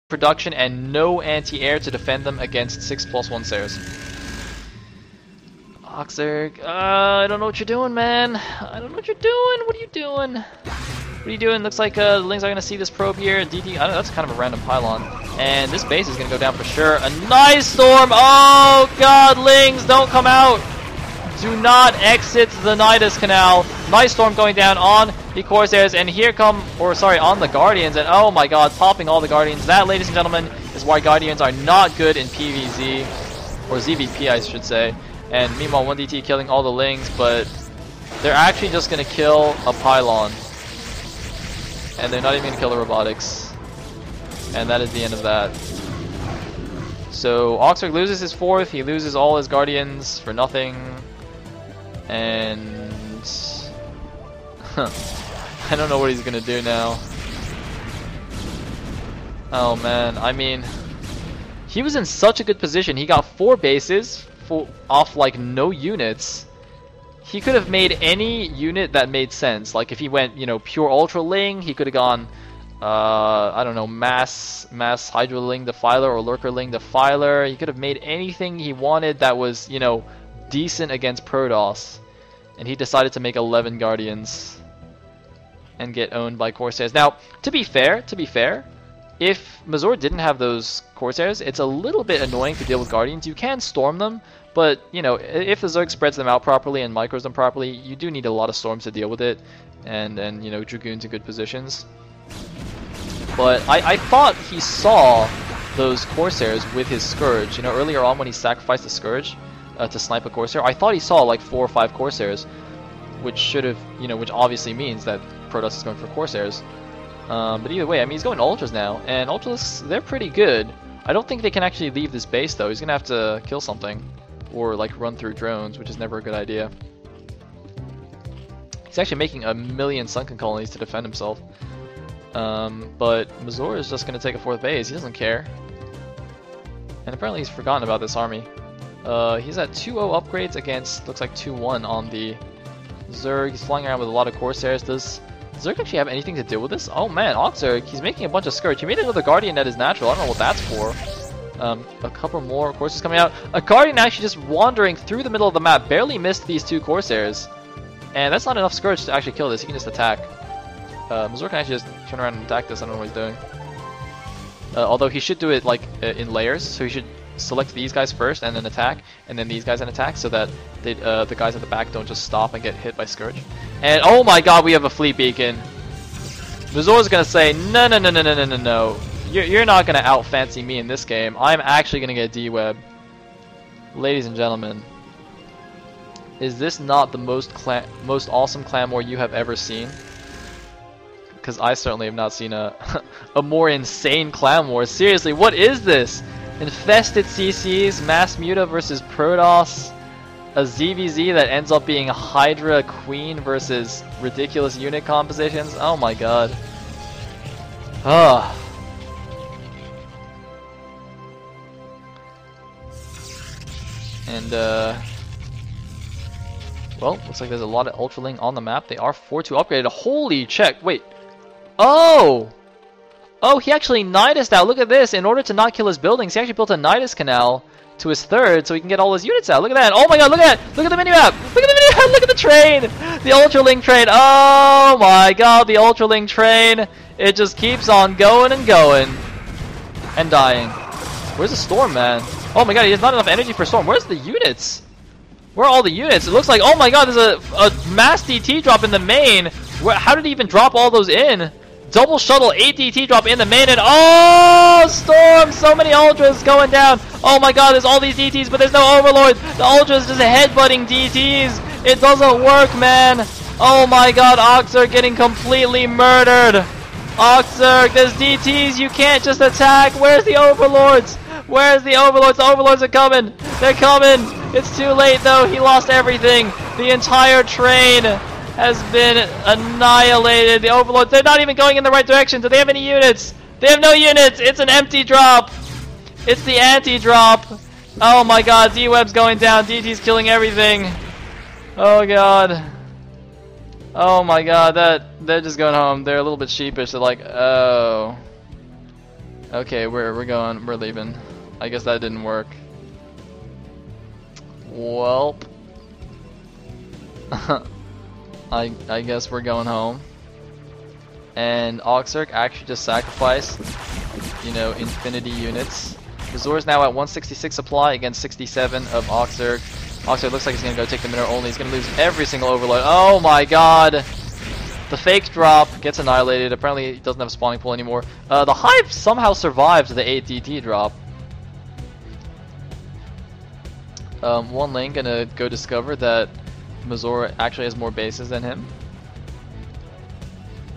production and no anti-air to defend them against 6+1 Sayres. OctZerg, I don't know what you're doing, man. I don't know what you're doing. What are you doing? What are you doing? Looks like the Lings are going to see this probe here. DD, I don't know, that's kind of a random pylon. And this base is going to go down for sure. A nice storm! Oh god, Lings, don't come out! Do not exit the Nidus Canal. Nice storm going down on the Corsairs, and here come, or sorry, on the Guardians, and oh my god, popping all the Guardians. That, ladies and gentlemen, is why Guardians are not good in PvZ, or ZVP I should say. And meanwhile 1DT killing all the Lings, but they're actually just going to kill a pylon. And they're not even going to kill the robotics. And that is the end of that. So OctZerg loses his 4th, he loses all his Guardians for nothing. And I don't know what he's gonna do now. Oh man, I mean, he was in such a good position. He got 4 bases off like no units. He could have made any unit that made sense. Like if he went, you know, pure Ultra Ling, he could have gone I don't know, mass Hydra Ling Defiler or Lurker Ling Defiler. He could have made anything he wanted that was, you know, decent against Protoss, and he decided to make 11 Guardians and get owned by Corsairs. Now, to be fair, if Mazur didn't have those Corsairs, it's a little bit annoying to deal with Guardians. You can storm them, but you know, if the Zerg spreads them out properly and micros them properly, you do need a lot of storms to deal with it, and you know, Dragoons in good positions. But I thought he saw those Corsairs with his Scourge. You know, earlier on when he sacrificed the Scourge to snipe a Corsair, I thought he saw like 4 or 5 Corsairs, which should have, you know, which obviously means that Protoss is going for Corsairs. But either way, I mean, he's going to Ultras now, and Ultras, they're pretty good. I don't think they can actually leave this base though. He's gonna have to kill something, or like run through drones, which is never a good idea. He's actually making 1,000,000 sunken colonies to defend himself. But Mazur is just gonna take a 4th base. He doesn't care, and apparently he's forgotten about this army. He's at 2-0 upgrades against, looks like 2-1 on the Zerg. He's flying around with a lot of Corsairs. Does Zerg actually have anything to deal with this? Oh man, OctZerg, he's making a bunch of Scourge. He made another Guardian that is natural. I don't know what that's for. A couple more Corsairs coming out. A Guardian actually just wandering through the middle of the map. Barely missed these 2 Corsairs. And that's not enough Scourge to actually kill this. He can just attack. Mazur can actually just turn around and attack this. I don't know what he's doing. Although he should do it like in layers. So he should select these guys first and then attack, and then these guys and attack, so that they, the guys at the back don't just stop and get hit by Scourge. And oh my god, we have a fleet beacon. Mazur's gonna say, no. You're not gonna out fancy me in this game. I'm actually gonna get D-Web. Ladies and gentlemen, is this not the most awesome clan war you have ever seen? Because I certainly have not seen a more insane clan war. Seriously, what is this? Infested CCs, Mass Muta versus Protoss, a ZVZ that ends up being Hydra Queen versus ridiculous unit compositions. Oh my god. And well, looks like there's a lot of Ultraling on the map. They are 4-2 upgraded. Holy check, wait. Oh, he actually Nidus'd out. Look at this. In order to not kill his buildings, he actually built a Nidus canal to his 3rd so he can get all his units out. Look at that. Oh my god, look at that. Look at the minimap. Look at the minimap. Look at the train. The Ultraling train. Oh my god, the Ultraling train. It just keeps on going and going. And dying. Where's the Storm, man? Oh my god, he has not enough energy for Storm. Where's the units? Where are all the units? It looks like, oh my god, there's a mass DT drop in the main. How did he even drop all those in? Double shuttle 8 DT drop in the main, and oh, Storm! So many Ultras going down. Oh my god, there's all these DTs, but there's no Overlords. The Ultras just headbutting DTs. It doesn't work, man. Oh my god, OctZerg getting completely murdered. OctZerg, there's DTs. You can't just attack. Where's the Overlords? Where's the Overlords? The Overlords are coming. They're coming. It's too late, though. He lost everything. The entire train has been annihilated. The Overlords, they're not even going in the right direction. Do they have any units? They have no units. It's an empty drop. It's the anti-drop. Oh my god, D-Web's going down. DT's killing everything. Oh god. Oh my god, they're just going home. They're a little bit sheepish. They're like, oh. Okay, we're leaving. I guess that didn't work. Well, I guess we're going home. And OctZerg actually just sacrificed, you know, infinity units. Mazur's now at 166 supply against 67 of OctZerg. OctZerg looks like he's gonna go take the mineral only. He's gonna lose every single overload. Oh my god! The fake drop gets annihilated. Apparently he doesn't have a spawning pool anymore. The Hive somehow survived the 8 DT drop. One lane gonna go discover that Mazur actually has more bases than him.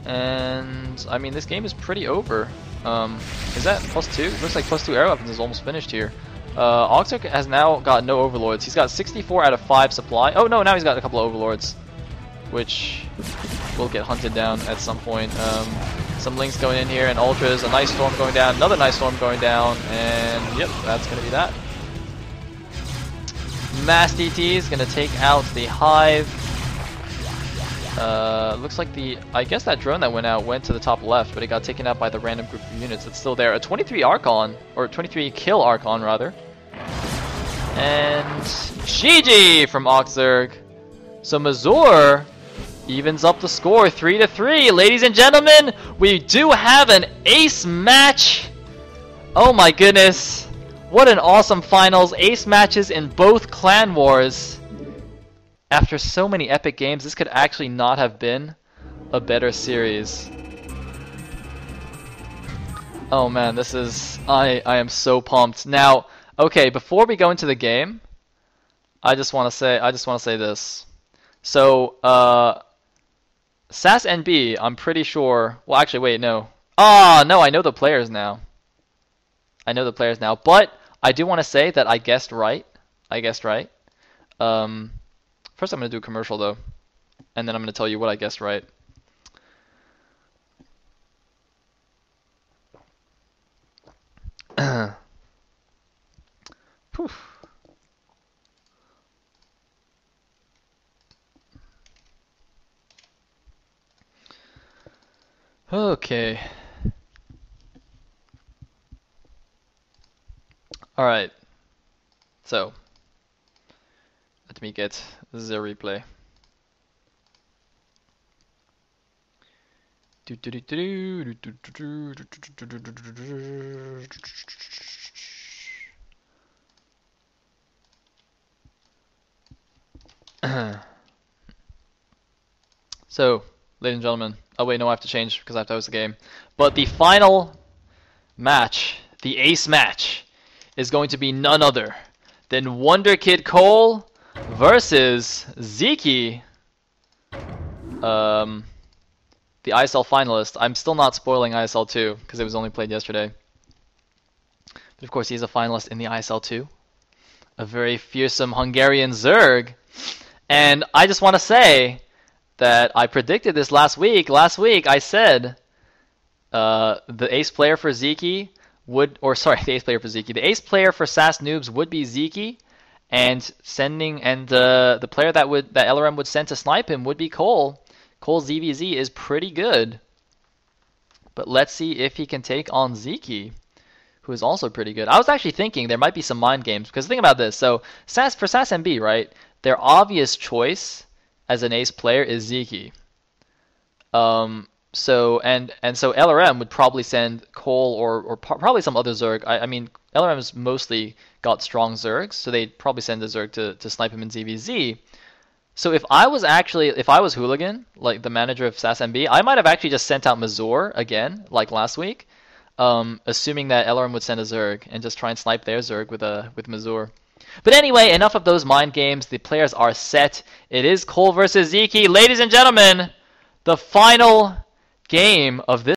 And I mean, this game is pretty over. Is that +2? Looks like +2 arrow weapons is almost finished here. OctZerg has now got no overlords. He's got 64 out of 5 supply. Oh no, now he's got a couple of overlords, which will get hunted down at some point. Some links going in here, and ultras, a nice storm going down, another nice storm going down, and yep, that's gonna be that. Mass DT is gonna take out the Hive. Looks like I guess that drone that went out went to the top left, but it got taken out by the random group of units that's still there. A 23 Archon, or 23 kill Archon rather. And GG from OctZerg. So Mazur evens up the score 3-3. Ladies and gentlemen, we do have an ace match. Oh my goodness. What an awesome finals. Ace matches in both clan wars. After so many epic games, this could actually not have been a better series. Oh man, this is... I am so pumped. Now, okay, before we go into the game, I just want to say this. So, SAS NB, I'm pretty sure... Well, actually, wait, no. Ah, no, I know the players now. But I do want to say that I guessed right. First I'm going to do a commercial though, and then I'm going to tell you what I guessed right. Okay. Alright. So, let me get the replay. So, ladies and gentlemen, oh wait, no, I have to change because I have to host the game. But the final match, the ace match, is going to be none other than Wonder Kid Cole versus Zeke, the ISL finalist. I'm still not spoiling ISL 2 because it was only played yesterday. But of course, he's a finalist in the ISL 2. A very fearsome Hungarian Zerg. And I just want to say that I predicted this last week. Last week, I said the ace player for Zeke would, or sorry, the ace player for Zeke. The ace player for SAS Noobs would be Zeke. And the player that LRM would send to snipe him would be Cole. Cole's ZVZ is pretty good. But let's see if he can take on Zeke, who is also pretty good. I was actually thinking there might be some mind games, because think about this. So for SAS NB, right? Their obvious choice as an ace player is Zeke. So LRM would probably send Cole or probably some other Zerg. I mean, LRM's mostly got strong Zergs, so they'd probably send a Zerg to snipe him in ZVZ. So if I was Hooligan, like the manager of SAS NB, I might have actually just sent out Mazur again, like last week, assuming that LRM would send a Zerg and just try and snipe their Zerg with Mazur. But anyway, enough of those mind games. The players are set. It is Cole versus Zeke. Ladies and gentlemen, the final game of this